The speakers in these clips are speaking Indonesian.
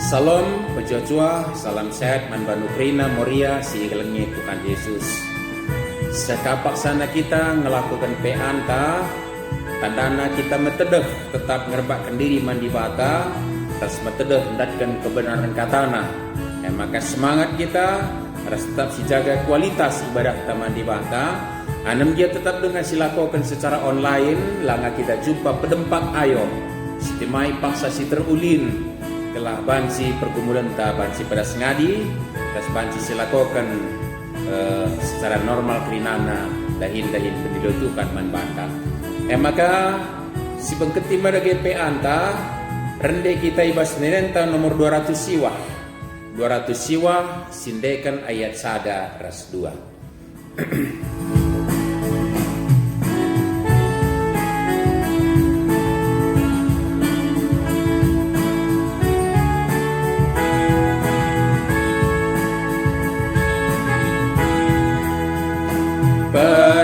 Salam pejojua, salam sehat manbanu krina moria si igelengnya Tuhan Yesus. Sekapak sana kita ngelakukan peanta, tandana kita metedeh tetap ngerbakkan diri mandi bata, tas metedeh mendatkan kebenaran katana. Maka semangat kita harus tetap sijaga kualitas ibadah kita mandi bata. Anem dia tetap dengan silakokan secara online, langa kita jumpa pedempak ayo. Sitemai paksa si terulin. Kelah bansi pergumulan ta bansi pada sengadi tas bansi silakokan secara normal kerinana dahin pendilutukan man banta maka si bengketi pada GP anta rende kita ibas nenenta nomor 200 siwa sindekan ayat sada ras 2.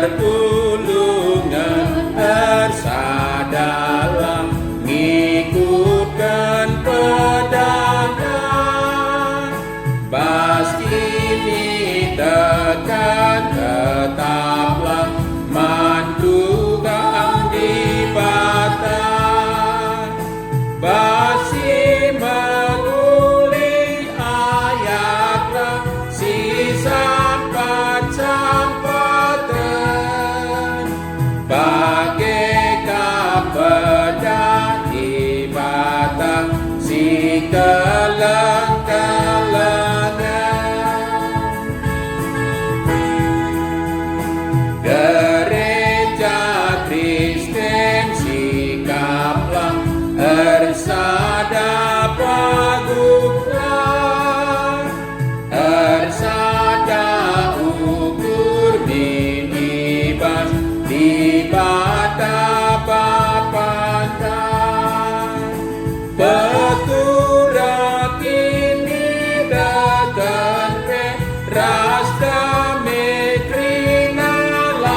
Pertulungan bersadalah ngikutkan pedangan pasti tekan tetaplah mandugang di bata basi menguli ayatlah sisa bagaikan pedang di batang si keleng-kelengan gereja Kristen sikaplah ersada paguklah ersada ukur minibas di bata papantan peturak ini datang pe rasta mekrinalah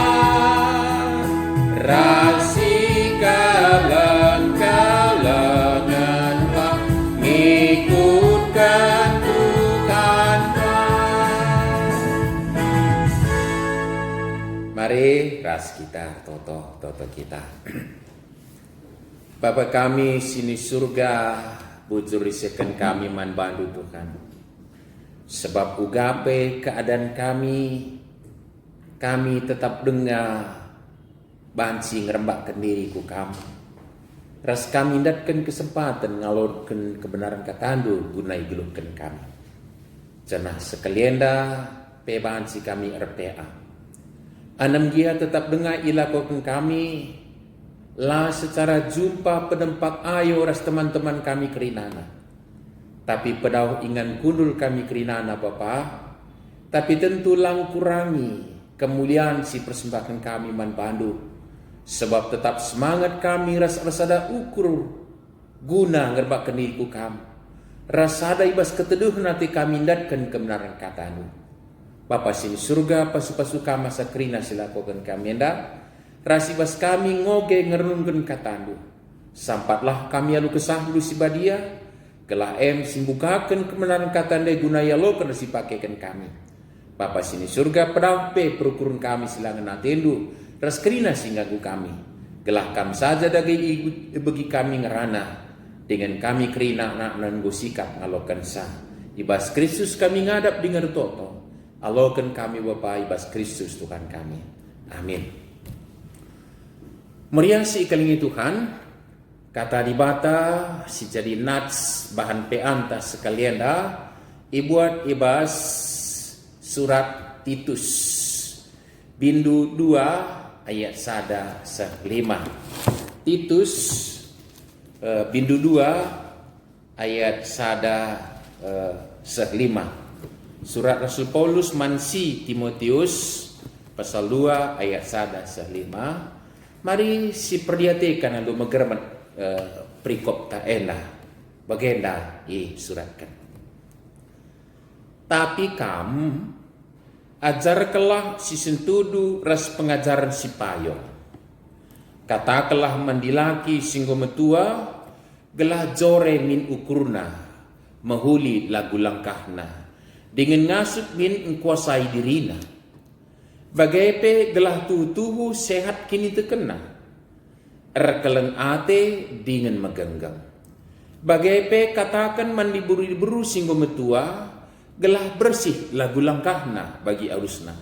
rasi kaleng-kalenganlah ngikutkan Tuhan. Mari ras kita toto kita. Bapa kami sini surga, bujur risekan kami man bandu Tuhan. Sebab ugape keadaan kami tetap dengar bansi ngerembakkan diriku kami. Ras kami datkan kesempatan ngalurkan kebenaran katandu gunai gelupkan kami. Cenah sekalianda pe bansi kami RPA. Anam dia tetap dengar ilakokan kami lah secara jumpa pedempak ayo ras teman-teman kami kerinana. Tapi pedau ingan kundul kami kerinana Bapa. Tapi tentu lang kurangi kemuliaan si persembahan kami man bandu. Sebab tetap semangat kami ras-rasada ukur guna ngerbak keniku kami. Rasada ibas keteduh nanti kami ndatkan kebenaran katanu. Bapa sini surga pasu-pasu kama sakrina silakokan kami enda rasibas kami ngoge ngerungun katandu sampatlah kami alu kesahlu si badia kelah simbukakan kebenaran katande gunaya lo kena sipakekan kami. Bapa sini surga pedampe perukurun kami silangan natendu raskrina singgagu kami kelah kami saja dagi bagi kami ngerana dengan kami kerina nak nanggo sikap ngalokan sah ibas Kristus kami ngadap dengan toto. Alokan kami Bapa ibas Kristus Tuhan kami. Amin. Meriah si ikalingi Tuhan, kata di bata si jadi nats bahan peanta sekalian dah, ibuat ibas surat Titus bindu 2 ayat sada 5. Titus bindu 2 ayat sada 5. Surat Rasul Paulus mansi Timotius pasal 2 ayat sada 5. Mari si perdiatekan lalu megerman perikop ta ena bagenda suratkan. Tapi kamu ajarkanlah si sentudu ras pengajaran si payo. Katakanlah mandilaki singgo metua gelah jore min ukurna Mahuli lagu langkahna. Dengan ngasut min engkuasai dirina. Bagaipe gelah tuhu sehat kini terkena. Erkeleng ate dengan megenggang. Bagaipe katakan mandi buru singgo metua. Gelah bersih lagu langkahna bagi arusna.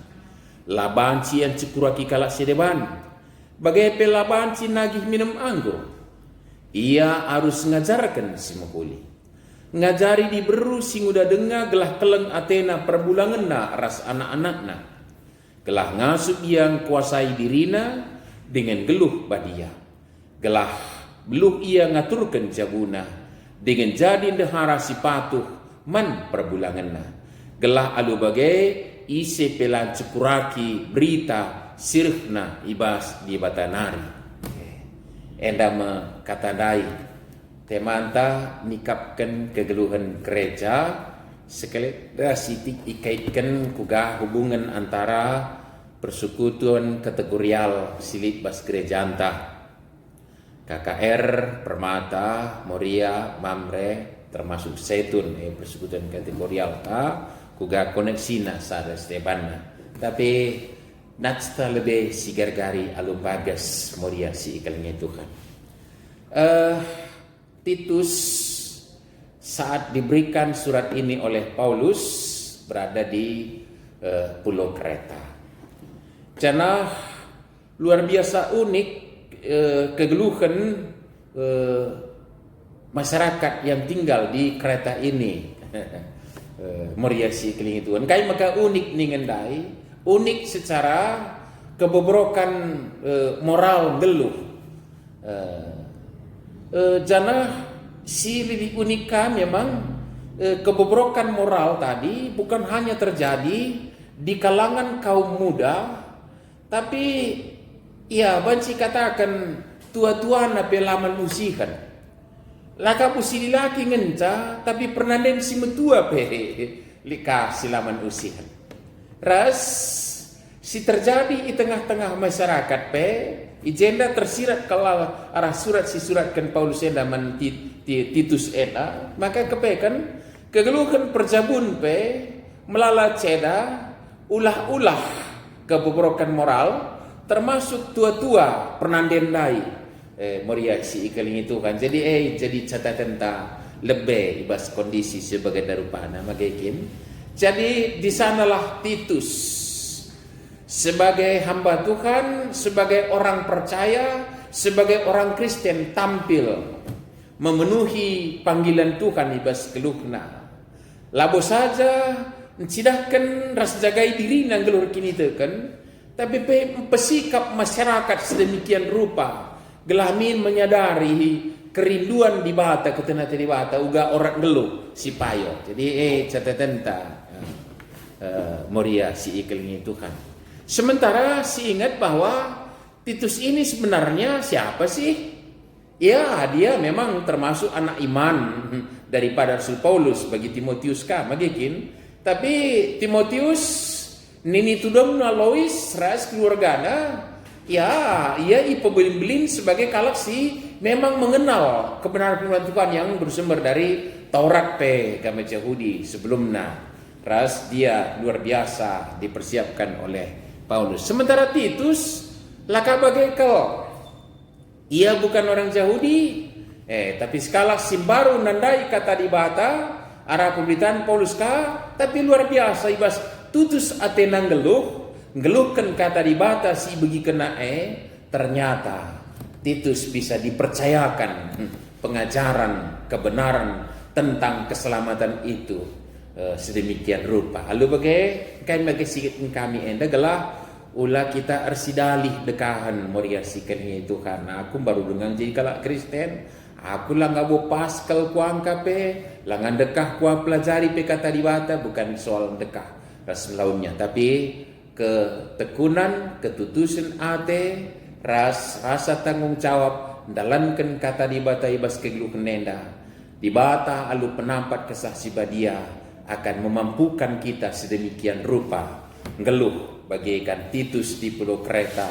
Labanci yang cekuraki kalak sedeban. Bagaipe labanci nagih minum anggur. Ia harus ngajarkan si mahuli. Ngajari di beru sing udah dengar gelah keleng Athena perbulanganna ras anak-anakna. Gelah ngasup yang kuasai dirina dengan geluh badia. Gelah beluh ia ngaturkan jabuna dengan jadi dehara si patuh man perbulanganna. Gelah alu bagai ise pelan cekuraki berita sirhna ibas di batanari. Endama kata dai temanta nikapkan kegeluhan gereja sekali sitik ikaitkan kuga hubungan antara persekutuan kategorial silit bas gereja anta KKR, Permata, Moria, Mamre termasuk Setun persekutuan kategorial kuga koneksina sada Stebana tapi natsta lebih sigar-gari alum bagas Moria si ikalnya Tuhan. Titus saat diberikan surat ini oleh Paulus berada di Pulau Kreta. Karena luar biasa unik kegeluhan masyarakat yang tinggal di Kreta ini. Moria si ikalnya Tuhan. Kai maka unik ningendai. Unik secara kebobrokan moral geluh. Jana si unika memang kebobrokan moral tadi bukan hanya terjadi di kalangan kaum muda, tapi ya banci katakan tua-tua na pelaman usihan. Laka pusi laki ngenca tapi pernah den si metua pe lika silaman usihan. Ras si terjadi di tengah-tengah masyarakat pe ijenda tersirat kalau arah surat si suratkan Paulus enda man Titus enda maka kepekan kegeluhan perjabun pe melala ceda ulah-ulah kebobrokan moral termasuk tua-tua pernandendai Moria si ikaling itu kan jadi catatan ta lebih ibas kondisi sebagai darupana magakin. Jadi di sanalah Titus sebagai hamba Tuhan, sebagai orang percaya, sebagai orang Kristen tampil memenuhi panggilan Tuhan ibas keluhna. Labo saja cidahkan ras jagai diri nang gelur kini teken, tapi pesikap masyarakat sedemikian rupa gelamin menyadari kerinduan di bata ketenata di bata uga orang geluh si payo. Jadi catatan ta Moria si ikelnya Tuhan. Sementara si ingat bahwa Titus ini sebenarnya siapa sih? Ya dia memang termasuk anak iman daripada Rasul Paulus bagi Timotius magikin. Tapi Timotius nini tudom Lois ras keluargana ya ia ipebelin sebagai galaksi memang mengenal kebenaran firman Tuhan yang bersumber dari Taurat pe kama Yahudi sebelumnya. Ras dia luar biasa dipersiapkan oleh Paulus. Sementara Titus laka bagai kau. Ia bukan orang Yahudi, tapi skala simbaru nandai kata di bata arah pemberitaan Paulus tapi luar biasa ibas tutus Athena ngeluhkan kata di bata si begi kena ternyata Titus bisa dipercayakan pengajaran kebenaran tentang keselamatan itu sedemikian rupa. Lalu bagai sikit kami enda gelah ulah kita arsidalih dekahan moriasikan itu karena aku baru dengan jadi kalak Kristen aku lah ngabo paskal kuangka pe langan dekah kuah pelajari pe kata di bata bukan soal dekah ras launnya tapi ketekunan ketutusan ate rasa tanggung jawab dalankan kata di bata ibas kegelu kenenda di bata alu penampat kesaksi badia akan memampukan kita sedemikian rupa ngeluh bagaikan Titus di Pulau Kreta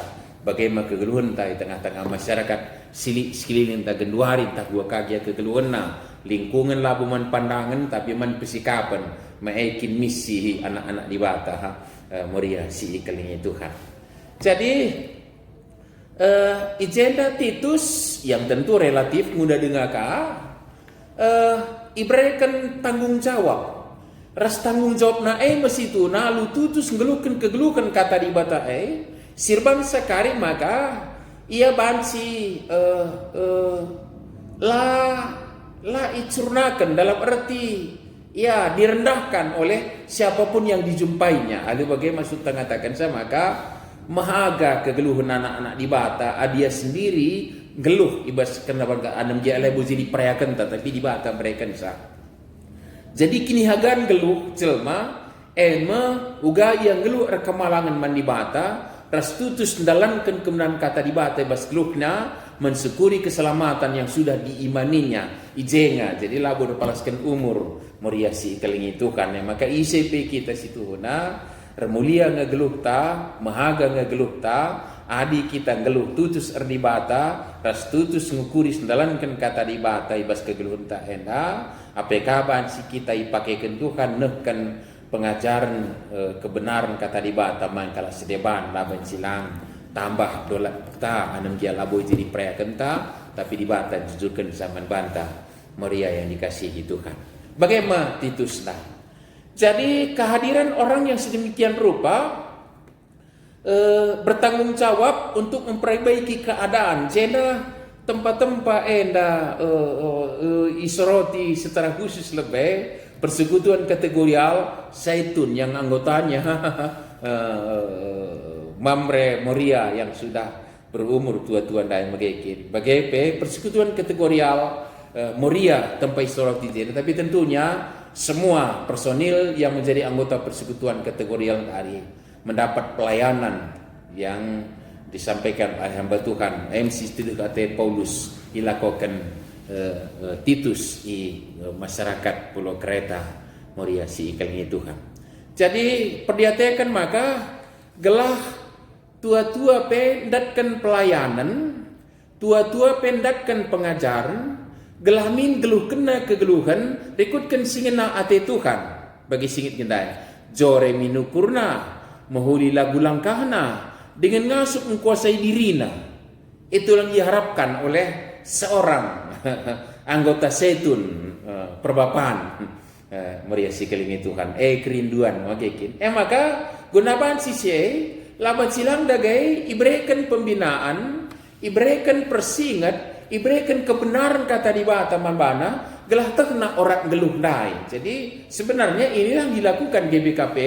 bagaimana kegeluhan ta tengah-tengah masyarakat sekeliling ta genduari ta gua kagia kegeluhan na lingkungan labuman pandangan tapi man pesikapan maekin misi anak-anak di bata Moria si ikeling Tuhan. Jadi agenda Titus yang tentu relatif mudah dengar ibaratkan tanggung jawab. Ras tanggung jawab na mesitu na lu tutus ngeluhkan kegeluhkan kata di bata sirban sekali maka ia bansi la icurnakan dalam arti ya direndahkan oleh siapapun yang dijumpainya. Ada bagaimana maksud mengatakan saya maka mahaga kegeluhan anak-anak di bata dia sendiri geluh ibas kenapa anam dia lebu jadi perayakan tapi di bata mereka sah. Jadi kini hagan geluh jelma uga yang geluh rekamalangan mandi bata ras tutus ndalankan kemenan kata di bata bas geluhna mensyukuri keselamatan yang sudah diimaninya ijenga. Jadi labur palaskan umur moriasi kelingi Tuhan ya maka ICP kita situ na remulia ngegeluh ta mahaga ngegeluh ta adi kita ngeluh tutus erdi bata ras tutus ngukuri sendalankan kata di bata ibas kegeluhan ta enda apakah si kita ipakaikan Tuhan nehkan pengajaran kebenaran kata di bata main kala sedeban laban silang tambah dolat ta anam dia labo jadi preakan ta tapi di bata jujurkan zaman banta Maria yang dikasihi Tuhan. Bagaimana Titus nah? Jadi kehadiran orang yang sedemikian rupa bertanggung jawab untuk memperbaiki keadaan. Jena tempat-tempat isoroti secara khusus lebih persekutuan kategorial Zaitun yang anggotanya Mamre Moria yang sudah berumur tua-tua dan megekin. Bagaimana persekutuan kategorial Moria tempat isoroti Jena, tapi tentunya semua personil yang menjadi anggota persekutuan kategorial tadi mendapat pelayanan yang disampaikan oleh hamba Tuhan MC Studiokate Paulus dilakukan Titus di masyarakat Pulau Kreta Moria si ikannya Tuhan. Jadi perdiatakan maka gelah tua-tua pendatkan pelayanan, tua-tua pendatkan pengajaran, gelah min geluh kena kegeluhan, rekutkan singena ate Tuhan bagi singit gendai. Jore minu kurna, mahuli lagu langkahna, dengan ngasup menguasai dirina. Itu yang diharapkan oleh seorang anggota Zaitun perbapaan meriasi kelingi Tuhan. Kerinduan magekin. Maka gunaban sisi laban silang dagai ibrekan pembinaan, ibrekan persingat, ibrekan kebenaran kata di bata mambana gelah terkena orang geluh dai. Jadi sebenarnya inilah yang dilakukan GBKP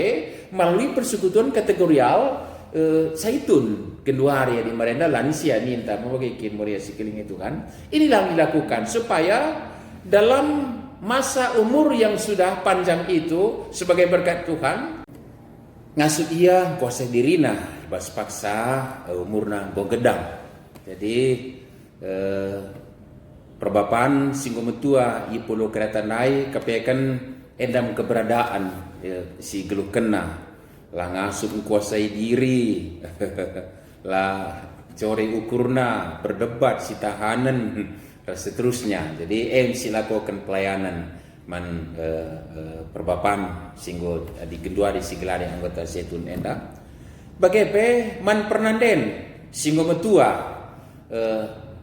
melalui persekutuan kategorial Zaitun kedua hari di Marenda lansia minta membagikan moriasi keling itu kan. Inilah yang dilakukan supaya dalam masa umur yang sudah panjang itu sebagai berkat Tuhan ngasut ia kuasa dirina bas paksa umurna gogedang. Jadi perbapaan singgo metua i Pulau Kereta Nai kepekan endam keberadaan si geluh kena lah ngasup kuasai diri lah core ukurna berdebat si tahanan dan seterusnya. Jadi silakan pelayanan man perbapaan singgo di kedua di sigelari anggota Zaitun enda bagepe man pernanden singgo metua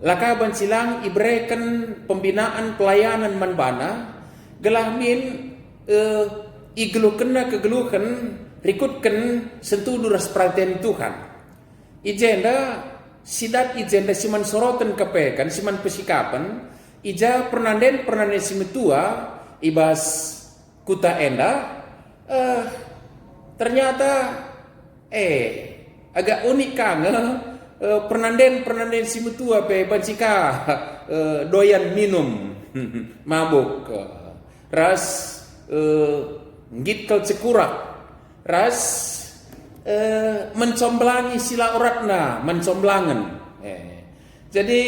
lakaban silang ibrekan pembinaan pelayanan manbana gelahmin igelu kena kegeluhan rikutkan sentuh ras perhatian Tuhan ijenda sidat ijenda siman sorotan kepekan siman pesikapan ija pernanden simetua ibas kuta enda ternyata agak unik kang pernanden simutua pe bancika doyan minum mabuk ras ngitkel cekurak ras mencomblangi sila uratna mencomblangan jadi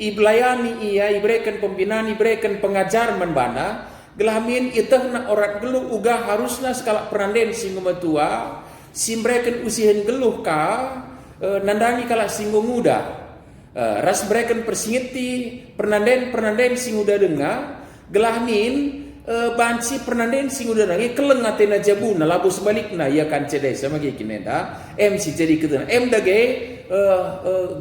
iblayani ia ibrekan pembinaan ibrekan pengajar menbana gelamin itahna orat geluh uga harusna skala pernanden singumatua simbrekan usihan geluh ka nandani kala singgo muda. Ras breken persingeti pernanden sing udah dengar gelahnin banci pernanden sing udah dengar keleng atena jabuna labu sebalikna ya kan cedai sama kayak kineta si jadi ketena dage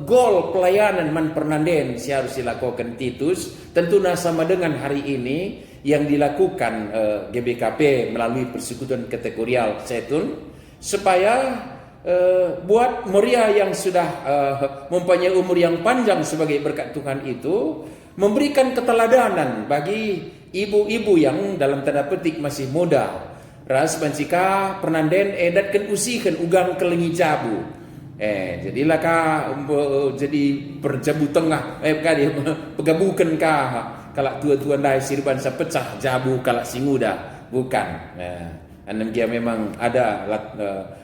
gol pelayanan man pernanden si harus dilakukan Titus tentunya sama dengan hari ini yang dilakukan GBKP melalui persekutuan kategorial Zaitun supaya buat Moria yang sudah mempunyai umur yang panjang sebagai berkat Tuhan itu memberikan keteladanan bagi ibu-ibu yang dalam tanda petik masih muda. Ras bancika pernanden edatkan usikan ugang kelengi jabu. Jadilah jadi berjabu tengah pegabukan kalak tua-tua dai sirban sapecah jabu kalak singuda bukan. Anam dia memang ada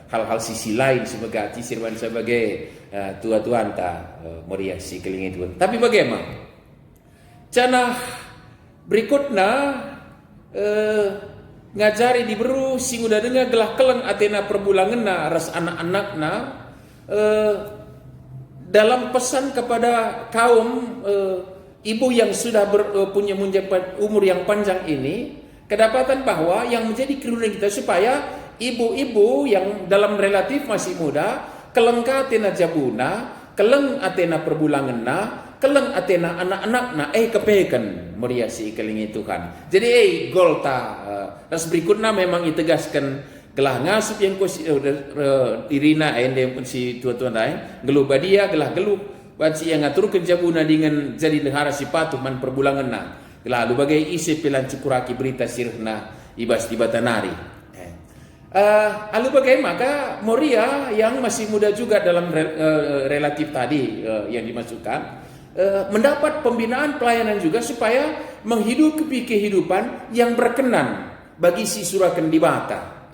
hal-hal sisi lain sebagai sirban sebagai tua-tuan ta Moria si kelingi tuan. Tapi bagaimana? Cana berikutnya ngajari diberu sing udah dengar gelah keleng atena perbulanganna ras anak-anakna dalam pesan kepada kaum ibu yang sudah punya menjabat umur yang panjang ini. Kedapatan bahwa yang menjadi kerugian kita supaya ibu-ibu yang dalam relatif masih muda kelengka atena jabuna, keleng atena perbulanganna, keleng atena anak-anakna kepekan meriasi kelingi Tuhan. Jadi golta ras berikutnya memang ditegaskan gelah ngasup yang irina endem pun si tua-tua lain geluh badia gelah geluh banci yang ngaturkeun jabuna dengan jadi negara si patuh man perbulanganna. Lalu bagai isi pelan cukuraki berita sirna ibas di Batanari. Lalu bagai maka Moria yang masih muda juga dalam relatif tadi yang dimasukkan mendapat pembinaan pelayanan juga supaya menghidupi kehidupan yang berkenan bagi si surakan di Bata.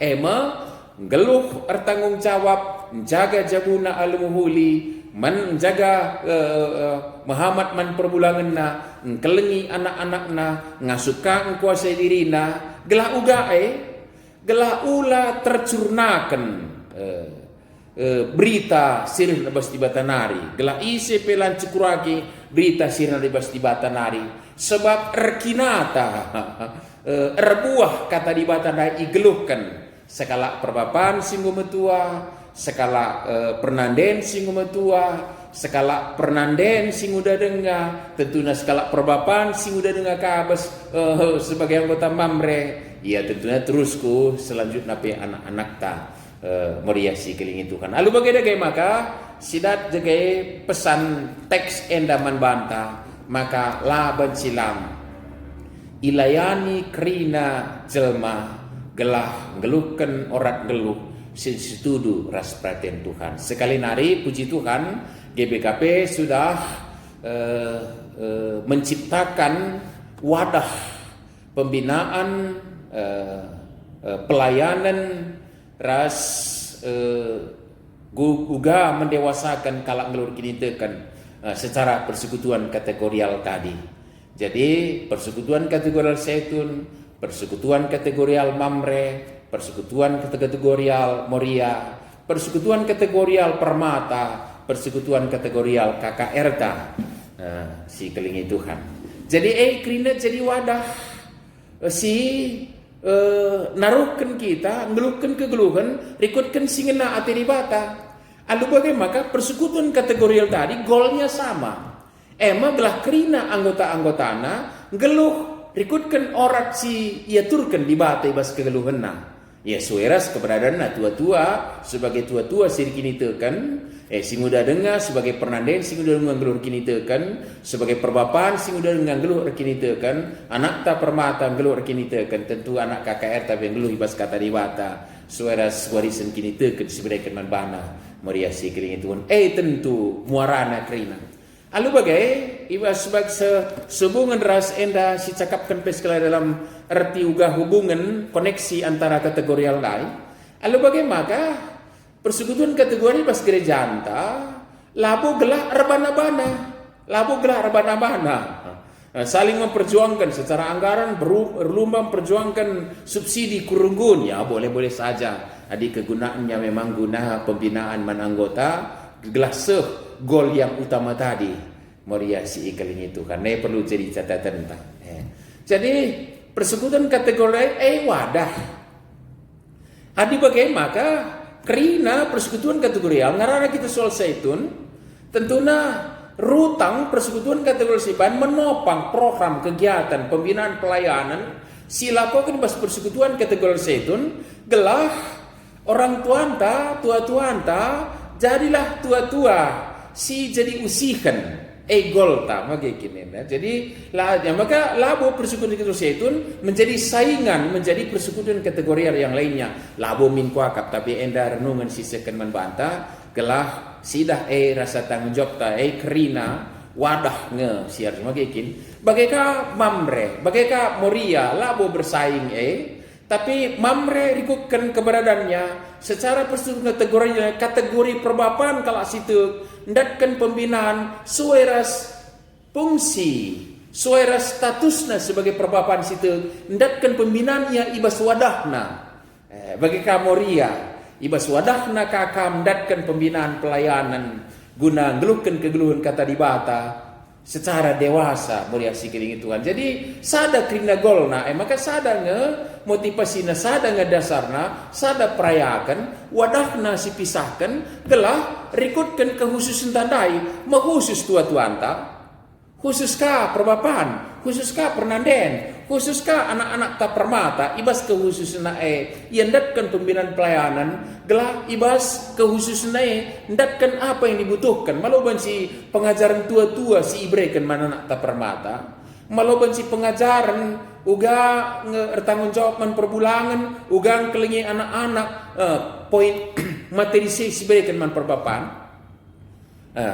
Geluh bertanggung jawab menjaga jabuna al-muhuli menjaga Muhammad man perbulanganna kelengi anak-anakna ngasuka kuasai dirina gelah gelah ula tercurnakan berita sirih lebas di Batanari gelah isi pelan cukuragi berita sirih lebas di Batanari sebab erkinata erbuah kata di Batanari igeluhkan sekala perbapan singgo metua sekala pernanden sing metua, sekala pernanden sing udah dengar, tentunya sekala perbapan sing udah dengar kabes sebagai anggota mamre, ya tentunya terusku selanjutnya pe anak-anak ta meriasi kelingi Tuhan. Lalu bagaimana maka sidat jagai pesan teks endaman banta maka laban silam ilayani krina jelma gelah geluhkan orat geluh setudu ras perhatian Tuhan. Sekali nari puji Tuhan GBKP sudah menciptakan wadah pembinaan pelayanan ras juga mendewasakan kalak ngelur kini tekan secara persekutuan kategorial tadi. Jadi persekutuan kategorial Zaitun, persekutuan kategorial Mamre, persekutuan kategorial Moria, persekutuan kategorial Permata, persekutuan kategorial KKRTA, si kelingi Tuhan. Jadi krina jadi wadah si naruhkan kita, ngeluhkan kegeluhan, rikutkan singena atiri bata. Alu bagaimana persekutuan kategorial tadi golnya sama. Gelah krina anggota-anggotana ngeluh rikutkan orat si ia turkan di bata ibas kegeluhanna. Ya sueras keberadaan tua-tua sebagai tua-tua sir kini tekan sing udah dengar sebagai pernanden sing udah dengar geluh kini tekan sebagai perbapan sing udah dengar geluh kini tekan anak ta permata geluh kini tekan tentu anak KKR tapi geluh ibas kata diwata sueras warisan kini tekan sebagai man bana meriasi keling itu tentu muarana krina. Lalu bagai ibas sebagai sehubungan ras enda si cakapkan peskala dalam arti uga hubungan koneksi antara kategorial lain. Lalu bagaimana persekutuan kategori pas gereja anta labu gelah rebana-bana saling memperjuangkan secara anggaran berlomba memperjuangkan subsidi kurunggun ya boleh-boleh saja. Kegunaannya memang guna pembinaan man anggota gelas gol yang utama tadi Moria si ikaling itu kan perlu jadi catatan tak. Jadi persekutuan kategori wadah. Adi bagaimana maka kerina persekutuan kategorial ngarana kita soal zaitun tentunya rutang persekutuan kategori sipan menopang program kegiatan pembinaan pelayanan silakokan bas persekutuan kategori zaitun gelah orang tuanta tua-tuanta jadilah tua-tua si jadi usikan golta maka gini jadi maka labo persekutuan kategori zaitun menjadi saingan menjadi persekutuan kategori yang lainnya labo min kuakap tapi enda renungan sisakan membantah gelah sidah rasa tanggung jawab ta kerina wadah nge siar maka gini bagaika mamre bagaika Moria labo bersaing tapi mamre rikukan keberadaannya secara persekutuan kategori perbapaan kalau situ ndatkan pembinaan sueras fungsi sueras statusnya sebagai perbapaan situ ndatkan pembinaannya ibas wadahna bagi Moria ibas wadahna kakam ndatkan pembinaan pelayanan guna ngeluhkan kegeluhan kata dibata secara dewasa Moria sikiring Tuhan jadi sada krina golna maka sada nge motivasina sada nge dasarna sada perayakan wadahna sipisahkan gelah rikutkan kehususan tandai menghusus tua-tuanta khususkah perbapaan khususkah pernanden khususkah anak-anak tak permata ibas kehususan yang ndatkan pembinaan pelayanan gelah ibas kehususan ndatkan apa yang dibutuhkan maloban si pengajaran tua-tua si ibrekan mana anak tak permata maloban si pengajaran uga tanggung jawab man perbulangan uga kelengi anak-anak poin materi si ibrekan man perbapaan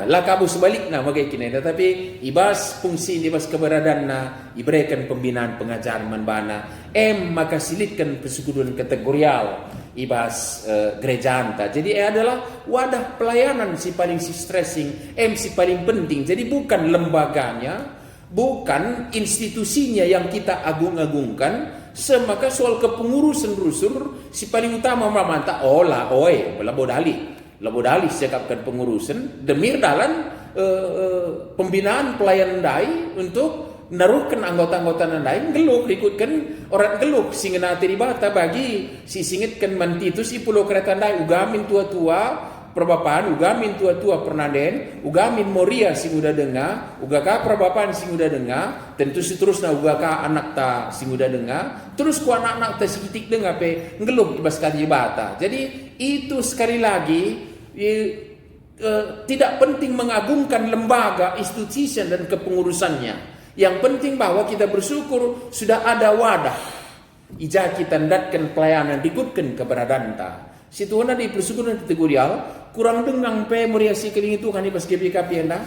lakabu sebaliknya bagaimana tetapi ibas fungsi ibas keberadaan iberikan pembinaan pengajaran manbana maka silitkan persekutuan kategorial ibas gereja anta jadi adalah wadah pelayanan si paling si stressing si paling penting jadi bukan lembaganya bukan institusinya yang kita agung-agungkan semaka soal kepengurusan rusur si paling utama mamanta labodali sekapkan pengurusan demir dalam pembinaan pelayanan dai untuk naruhkan anggota-anggota nandai geluh ikutkan orang geluh singena teribata bagi si singitkan mantitu si pulau kereta dai ugamin tua-tua perbapaan ugamin tua-tua pernanden ugamin Moria sing udah dengar ugaka perbapaan sing udah dengar tentu seterusnya ugaka anak ta sing udah dengar terus ku anak-anak ta sikitik dengar pe ngeluh ibas kadibata jadi itu sekali lagi tidak penting mengagungkan lembaga institusi dan kepengurusannya yang penting bahwa kita bersyukur sudah ada wadah ijah kita ndatkan pelayanan dikutkan keberadaan ta situana di persekutuan kategorial kurang dengang pe Moria sikeling itu kan di pas GPKP enda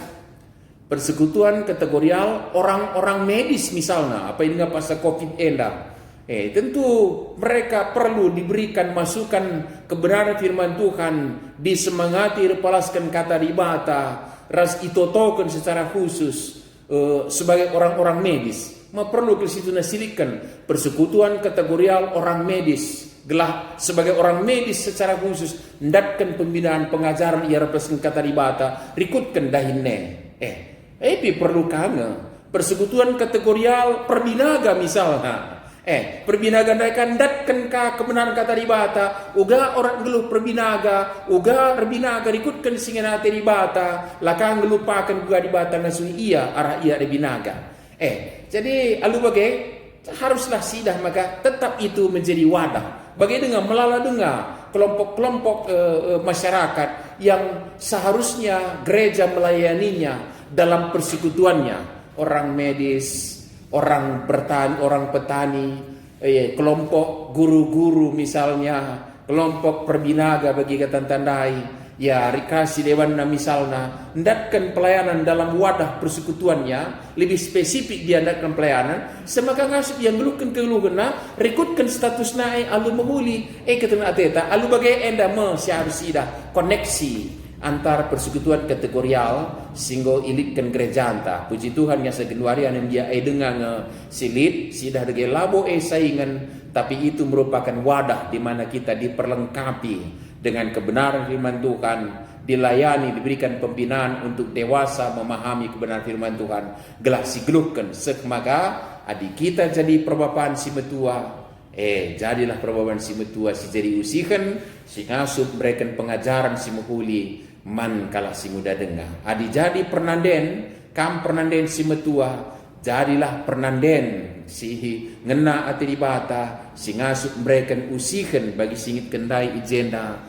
persekutuan kategorial orang-orang medis misalnya apa ini pas COVID enda tentu mereka perlu diberikan masukan kebenaran firman Tuhan disemangati repalaskan kata dibata ras itotokan secara khusus sebagai orang-orang medis perlu ke situ nasilikan persekutuan kategorial orang medis gelah sebagai orang medis secara khusus ndatkan pembinaan pengajaran ia representasi kata dibata rikutkan dahinne perlu kange persekutuan kategorial perbinaga misalnya perbinaga mereka ndatkan ka kebenaran kata dibata uga orang geluh perbinaga uga rebinaga rikutkan singena teribata lakang ngelupakan uga dibata nasuni ia arah ia rebinaga jadi alu bagai haruslah sidah maka tetap itu menjadi wadah bagi dengan melala dengar kelompok-kelompok masyarakat yang seharusnya gereja melayaninya dalam persekutuannya orang medis orang petani, kelompok guru-guru misalnya, kelompok perbinaga bagi kata tandai, ya rikasi dewanna misalnya, ndatkan pelayanan dalam wadah persekutuannya, lebih spesifik dia ndatkan pelayanan, semaka ngasih yang ngeluhkan keluhana, rikutkan status naik, alu memuli, ketena ateta, alu bagai enda seharusnya koneksi antar persekutuan kategorial singgo ilitkan gereja anta puji Tuhan yang segeluarian yang dia dengan silit sidah dege labo saingan tapi itu merupakan wadah di mana kita diperlengkapi dengan kebenaran firman Tuhan dilayani, diberikan pembinaan untuk dewasa memahami kebenaran firman Tuhan. Gelah si geluhkan sekmaga adik kita jadi perbapaan si metua. Jadilah perbapaan si metua si jadi usihan, si ngasup berikan pengajaran si muhuli man kalah si muda dengar. Adi jadi pernanden, kam pernanden si metua, jadilah pernanden si ngena ati dibata, si ngasup berikan usihan bagi singit kendai ijenda,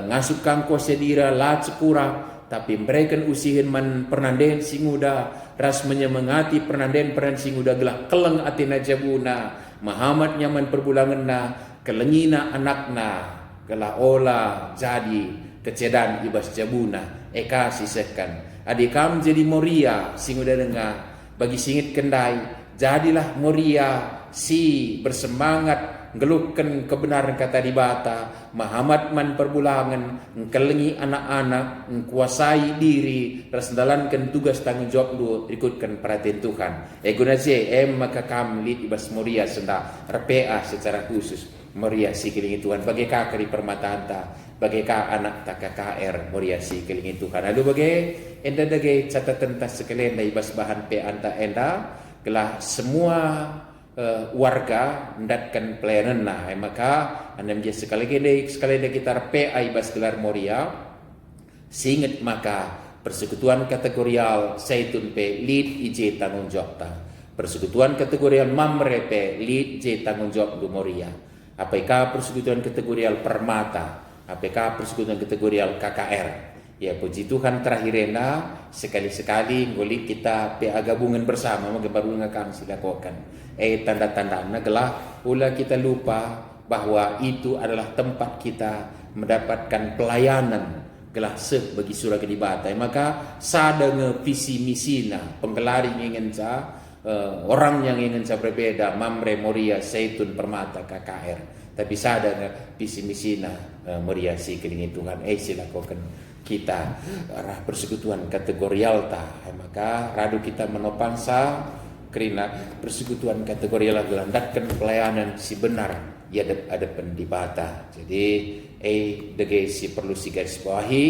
ngasup kangko sedira lat sekurang, tapi berikan usihan man pernanden si muda, ras menyemangati pernanden si muda gelah keleng ati najabuna. Muhammad nyaman perbulangan na kelengina anakna gelah olah jadi kecedan ibas jabuna eka sisekan adik kam jadi moria sing udah dengar bagi singit kendai jadilah moria si bersemangat ngeluhkan kebenaran kata dibata Muhammad man perbulangan ngkelengi anak-anak ngkuasai diri tersendalankan tugas tanggung jawab lu ikutkan perhatian Tuhan guna maka kam lid ibas moria senda RPA secara khusus moria si kelingi Tuhan bagi kakari permataan ta bagi ka anak ta KKR moria si kelingi Tuhan aduh bagi enda dage catatan tas sekalian dari ibas bahan pe anta enda gelah semua warga mendatkan pelayanan nah maka anda menjadi sekali kita PA ibas gelar moria singet maka persekutuan kategorial Zaitun P lead IJ tanggung jawab ta persekutuan kategorial Mamre P lead J tanggung jawab du moria apakah persekutuan kategorial Permata apakah persekutuan kategorial KKR ya puji Tuhan terakhirnya sekali-sekali ngolik kita PA gabungan bersama baru ngakam silakokan tanda-tanda nagelah ulah kita lupa bahwa itu adalah tempat kita mendapatkan pelayanan gelah bagi surah kedibata maka sadang visi misina penggelari ingin orang yang ingin berbeda Mamre Moria Zaitun Permata KKR tapi sadang visi misina Moria si kelingi Tuhan silakokan kita arah persekutuan kategorial maka radu kita menopangsa karena persekutuan kategorial gelandakkan pelayanan si benar ya ada pendibata jadi dege si perlu si garis bawahi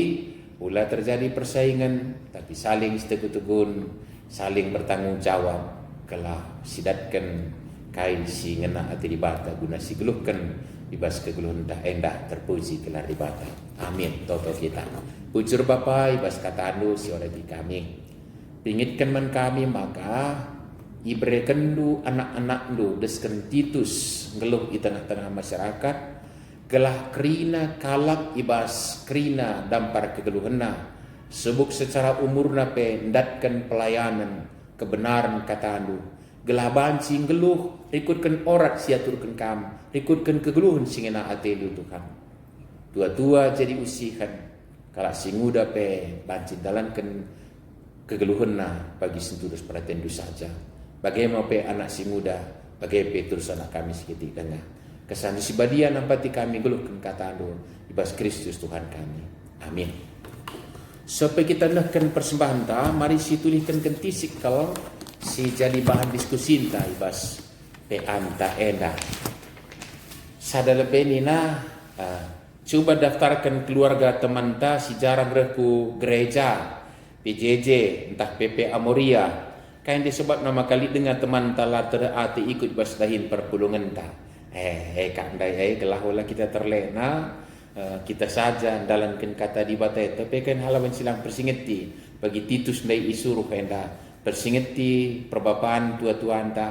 pula terjadi persaingan tapi saling setegun-tegun saling bertanggung jawab kelah sidatkan kai si ngena ati dibata guna si geluhkan ibas kegeluhan dah endah terpuji kelar dibata amin toto kita Ujur Bapa ibas kata anu si oleh di kami pingitkan man kami maka ibrekan du anak-anak du desken Titus ngeluh di tengah-tengah masyarakat gelah kerina kalak ibas kerina dampar kegeluhena sebuk secara umurna pe ndatkan pelayanan kebenaran kata anu gelah banci ngeluh ikutkan orat siaturkan kam ikutkan kegeluhan singena ate lu Tuhan tua-tua jadi usihan kalau si muda pe banci dalankan kegeluhanna bagi senturus perhatian du saja bagaimana pe anak si muda bagaimana pe terus anak kami seketika tengah kesan si badia nampati kami geluhkan kata anu ibas Kristus Tuhan kami amin sampai kita nakkan persembahan ta mari si tulihkan kentisik kalau si jadi bahan diskusi ta ibas pe anta enda sadalebe nina coba daftarkan keluarga teman ta si jarang reku gereja PJJ entah PP Amoria kain disebut nama kali dengan teman ta latar ati ikut bas dahin perpulungan ta kandai gelahula kita terlena kita saja dalankan kata di batai tapi kan halaman silang persingeti bagi Titus ndai isuruh enda persingeti perbapaan tua-tuan ta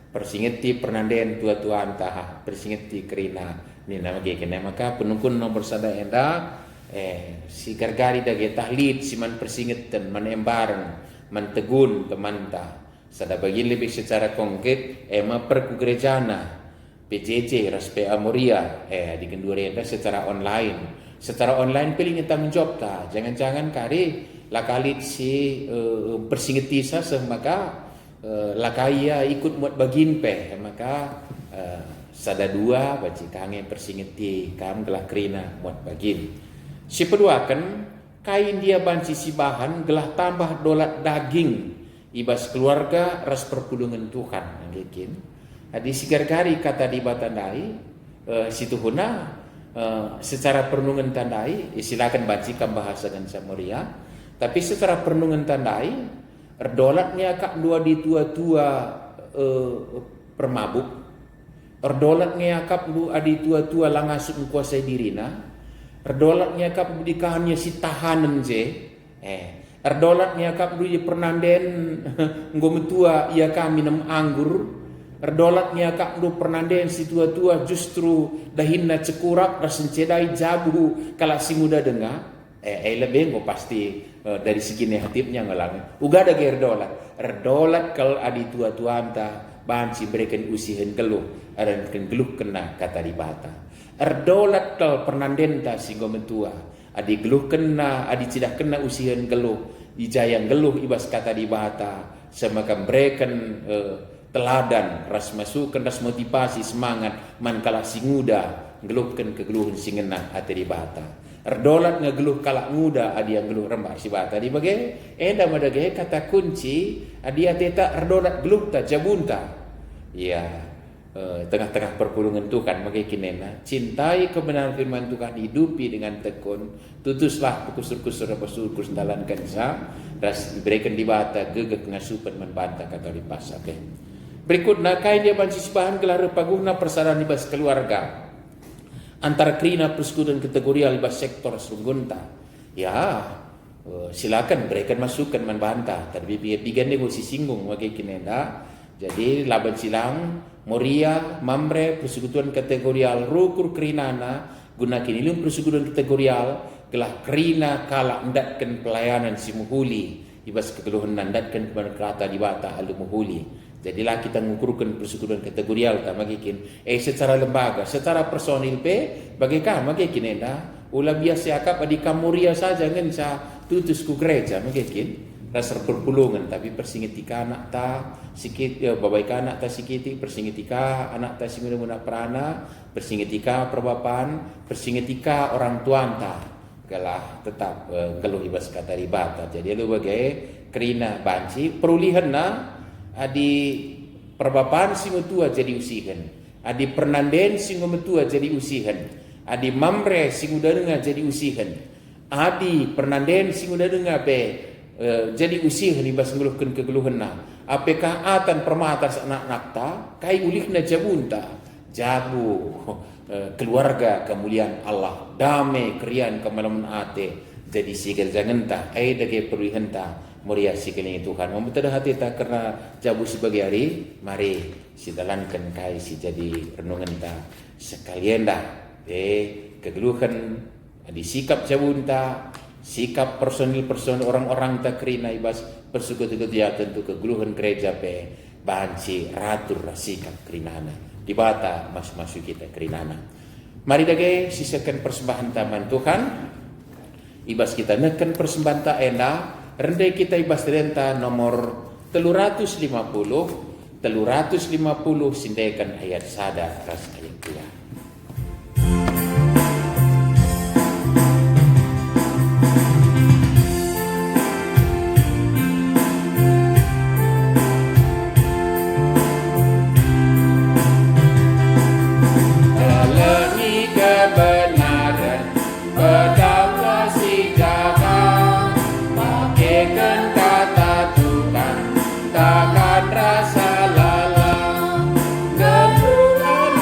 persingeti pernanden tua-tuan ta persingeti kerina ni nama kena maka penungkun nomor sada enda si gargari dage tahlid si man persingetan man embaran man tegun teman ta sada bagi lebih secara konkret ma perku gerejana PJJ Raspe Amoria di kenduri enda secara online pilih tanggung jawab ta jangan-jangan kari lakalit si persingeti sa maka lakaya ikut muat bagin pe maka sada dua baci kangen persingeti kam gelah kerina muat bagin si peduakan kain dia banci si bahan gelah tambah dolat daging ibas keluarga ras perpulungan Tuhan mungkin adi si gargari kata di batandai si tuhuna secara perenungan tandai, silakan bacakan bahasakan Samoria. Tapi secara perenungan tandai, erdolatnya kak dua di tua-tua permabuk, erdolatnya kak dua di tua-tua langasuk menguasai dirina, erdolatnya kak dikahannya si tahanan je, erdolatnya kak dua pernanden ngometua ia kami nem anggur. Erdolatnya kak du pernanden si tua-tua justru dahinna cekurak rasen cedai jabu kalau si muda dengar lebih ngo pasti dari segi negatifnya ngalang uga ada erdolat kalau adi tua-tua anta banci berikan usihan geluh aran geluh kena kata di bata erdolat kalau pernanden ta si gometua adi geluh kena adi cidah kena usihan geluh ijayang geluh ibas kata di bata semakan berikan teladan, ras masukan, ras motivasi, semangat, man kala si muda, geluhkan kegeluhan si ngena hati di bata. Erdolat ngegeluh kala muda, adia geluh rembak si bata. Di bagai, enda madage kata kunci, adia teta erdolat geluh ta, jabunta. Ya, tengah-tengah perpulungan Tuhan, bagai kinena, cintai kebenaran firman Tuhan, hidupi dengan tekun, tutuslah kusur-kusur sendalankan sa, ras diberikan di bata, gegek ngasupan membantah kata di pasar. Berikutnya kain dia bancis bahan gelar paguna persadaran libas keluarga antara krina persekutuan kategorial libas sektor sunggunta ya silakan berikan masukan membantah tapi bigan negosiasi singgung bagi kinenda jadi laban silang Moria Mamre persekutuan kategorial rukur krinana guna kinilum persekutuan kategorial gelah krina kala ndatkan pelayanan si muhuli ibas kegeluhan nandatkan berkata di bata alu muhuli. Jadilah kita mengukurkan persekutuan kategorial tak magikin. Secara lembaga, secara personil bagaimana magikin ulah biasa akap adi kamuria saja ngan sa tutus ku gereja magikin. Rasa perpulungan tapi persingitika anak ta sikit babaika anak ta sikiti persingitika anak ta simuna perana persingitika perbapan persingitika orang tuan ta galah tetap geluh ibas kata ribata. Jadi lu bagai kerina banci perulihan na adi perbapaan singo tua jadi usihan, adi pernanden singo metua jadi usihan, adi mamre singo denga jadi usihan, adi pernanden singo denga jadi usihan ibas ngeluhkan kegeluhan na. Apakah atan permata anak nakta kai ulihna jabunta jabu keluarga kemuliaan Allah damai krian kemalaman ate jadi sikir jangan ta dage perulihan ta Moria sikini Tuhan membetada hati tak karena jabu sebagai hari mari sidalankan kai si jadi renungan ta sekalian dah kegeluhan di sikap jabunta sikap personil orang-orang tak kerina ibas persekutu dia tentu kegeluhan gereja banci ratur sikap kerinana di bata masuk kita kerinana mari dage sisakan persembahan taman Tuhan ibas kita neken persembahan ta enda rendai kita ibas renta nomor 350 sindaikan ayat sada ras ayat dia. Dalengi kebenaran berdaulat jaga pakaikan kata Tuhan takkan rasa lalang kebulan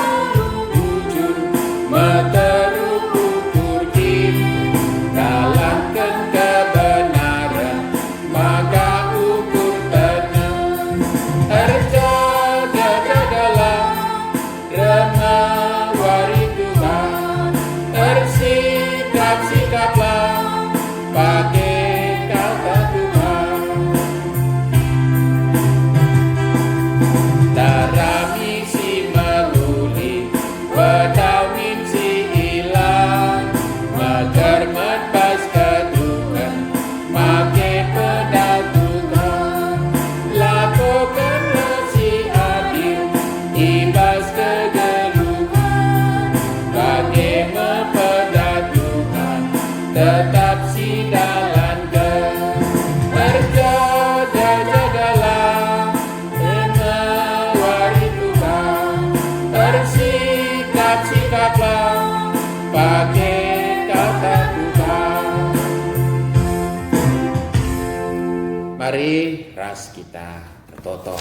hari ras kita tertoto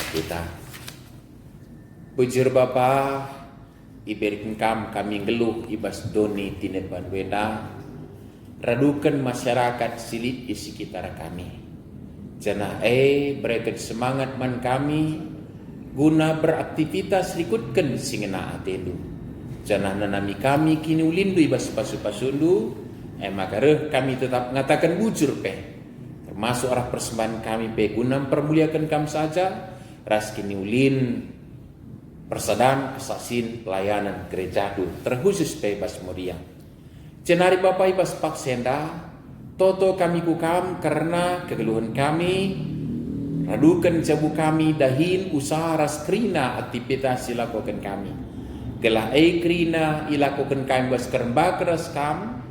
kita. Bujur Bapa, iberikan kami geluh ibas doni tinet banwena, radukan masyarakat silit di sekitar kami. Janah berikan semangat man kami, guna beraktivitas rikutkan singena atelu. Janah nanami kami kini ulindu ibas pasu-pasundu, maka kami tetap mengatakan bujur termasuk arah persembahan kami guna mempermuliakan kami saja, ras kini ulin persadaan kesasin pelayanan gereja terkhusus bebas muria. Cenari Bapak ibas paksenda, toto kami kukam karena kegeluhan kami, radukan jabu kami dahin usaha ras krina aktivitas ilakukan kami. Gelah krina ilakukan kami bas kerembak ras kam,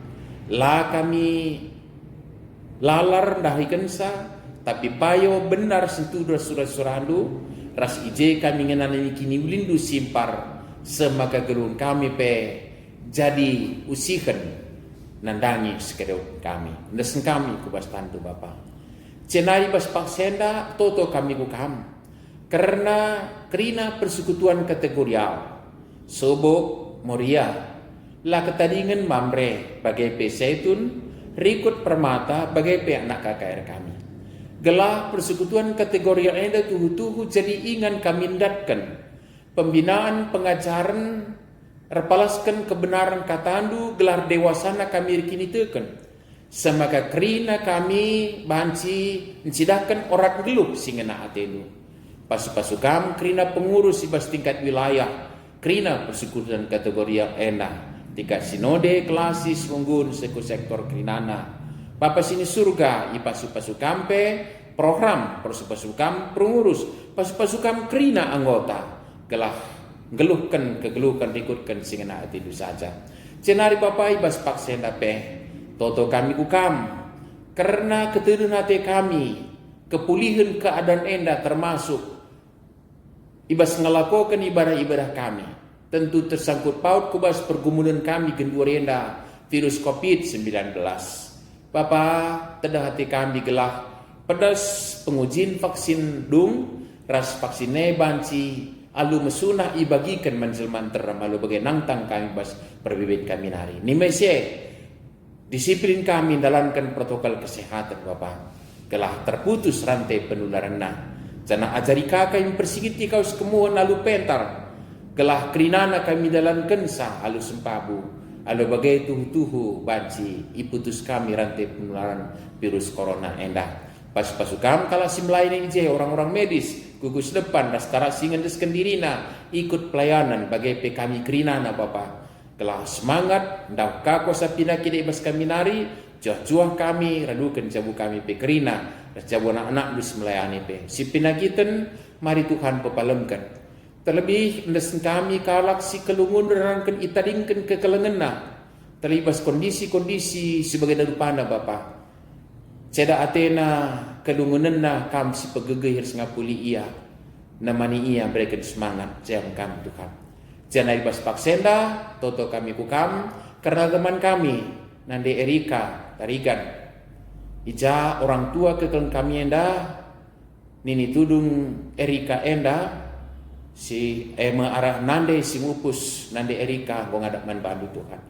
lah kami lalar dahikan sa, tapi payo benar sentuh surat-surandu, ras ije kami ngenanani kini ulindu simpar semaka gerun kami jadi usikan nandangi sekedau kami ndesen kami kubas tantu Bapa. Cenari bas paksenda toto kami kukam karena kerina persekutuan kategorial sobok moria la ketadingan mamre bagai pesetun rikut permata bagai anak KKR kami. Gelah persekutuan kategori yang ada tuhu-tuhu jadi ingan kami datkan pembinaan pengajaran repalaskan kebenaran katandu gelar dewasana kami kini teken semaka kerina kami banci mencidakan orang gelup singena atenu pasu-pasukam kerina pengurus ibas tingkat wilayah kerina persekutuan kategori yang enak tingkat sinode klasis munggun sektor kerinana Bapak sini surga, pasu-pasu kampe, program pasu-pasukam pengurus, pasu-pasukam kerina anggota, gelah geluhkan kegeluhkan rikutkan singena hati itu saja. Cenari Bapak ibas paksenda toto kami kukam, karena keturun hati kami, kepulihan keadaan enda termasuk ibas ngelakukan ibadah-ibadah kami, tentu tersangkut paut kubas pergumulan kami gendua enda virus COVID-19. Bapak, tedah hati kami gelah pedas pengujian vaksin dung, ras vaksinnya banci, alu mesunah ibagikan menjelman teram, alu bagai nangtang kami bas perbibit kami nari. Nimese, disiplin kami dalamkan protokol kesehatan Bapak. Gelah terputus rantai penularan nah. Jana ajari kakak yang persigiti kau sekemuan alu pentar. Gelah kerinana kami dalamkan sah alu sempabu. Alu bagai tuhu-tuhu banci iputus kami rantai penularan virus corona endah. Pas-pasukam kala simlain ije orang-orang medis gugus depan dastara singan desken dirina ikut pelayanan bagai kami kerinana Bapak. Kelah semangat ndak kako sapina kide ibas kami nari juah kami radukan jabu kami kerina dan jabu anak-anak bis melayani si pinagiten mari Tuhan pepalemkan. Terlebih ndesen kami kalak si kelungun rangken itadingken ke kelengena terlibas kondisi-kondisi sebagai darupana Bapa. Ceda atena kelungunenna kam si pegegeh ngapuli ia namani ia berikan semangat jam kami Tuhan. Jangan ibas paksenda toto kami kukam karena teman kami nande Erika tarigan ija orang tua kekelang kami enda nini tudung Erika enda si arah nande si mupus nande Erika gong adak man bandu Tuhan.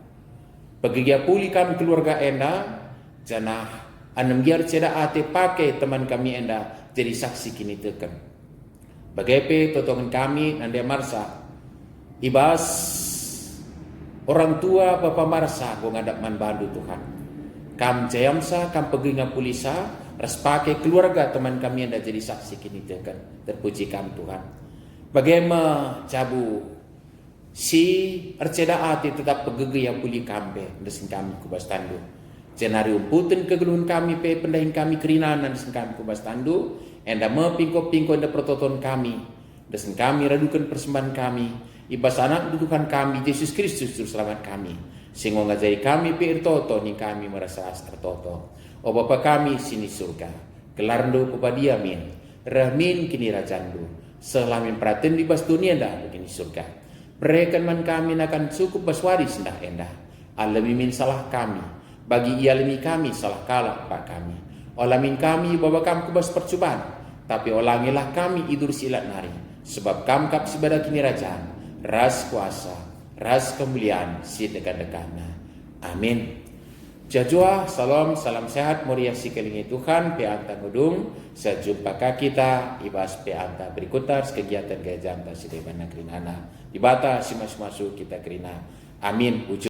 Pegigia puli kami keluarga enda janah anem giar ceda ate pakai teman kami enda jadi saksi kini teken. Bagaimana totongan kami nande Marsa ibas orang tua Bapak Marsa gong adak man bandu Tuhan. Kam jayamsa kam pegigia pulisa ras pakai keluarga teman kami enda jadi saksi kini teken. Terpuji kami Tuhan. Bagaimana cabu si arceda ati tetap pegege yang puli kampe desen kami kubas tandu. Cenari umputin kegeluhan kami pendahin kami kerinanan desen kami kubas tandu. Enda mepingko-pingko enda prototon kami. Desen kami radukan persembahan kami. Ibas anak dudukan kami Yesus Kristus juru selamat kami. Sehingga ngajari kami toto ni kami merasa asar toto. O Bapa kami sini surga. Kelarndo pepadiamin. Rahmin kini rajandu. Selamin praten di bas dunia dah begini surga. Berikan man kami akan cukup baswaris dah endah. Alami min salah kami. Bagi ia lemi kami salah kalah pak kami. Olamin kami baba kam kubas percobaan, tapi olangilah kami idur silat nari. Sebab kam kap sibada kini rajaan, ras kuasa, ras kemuliaan si dekat-dekatna. Amin. Jajua, salam sehat, muria si kelingi Tuhan, pe anta ngudung, sejumpa kita, ibas pe anta berikutar, kegiatan gaya janta si debana kerinana. Dibata si masuk kita kerina. Amin.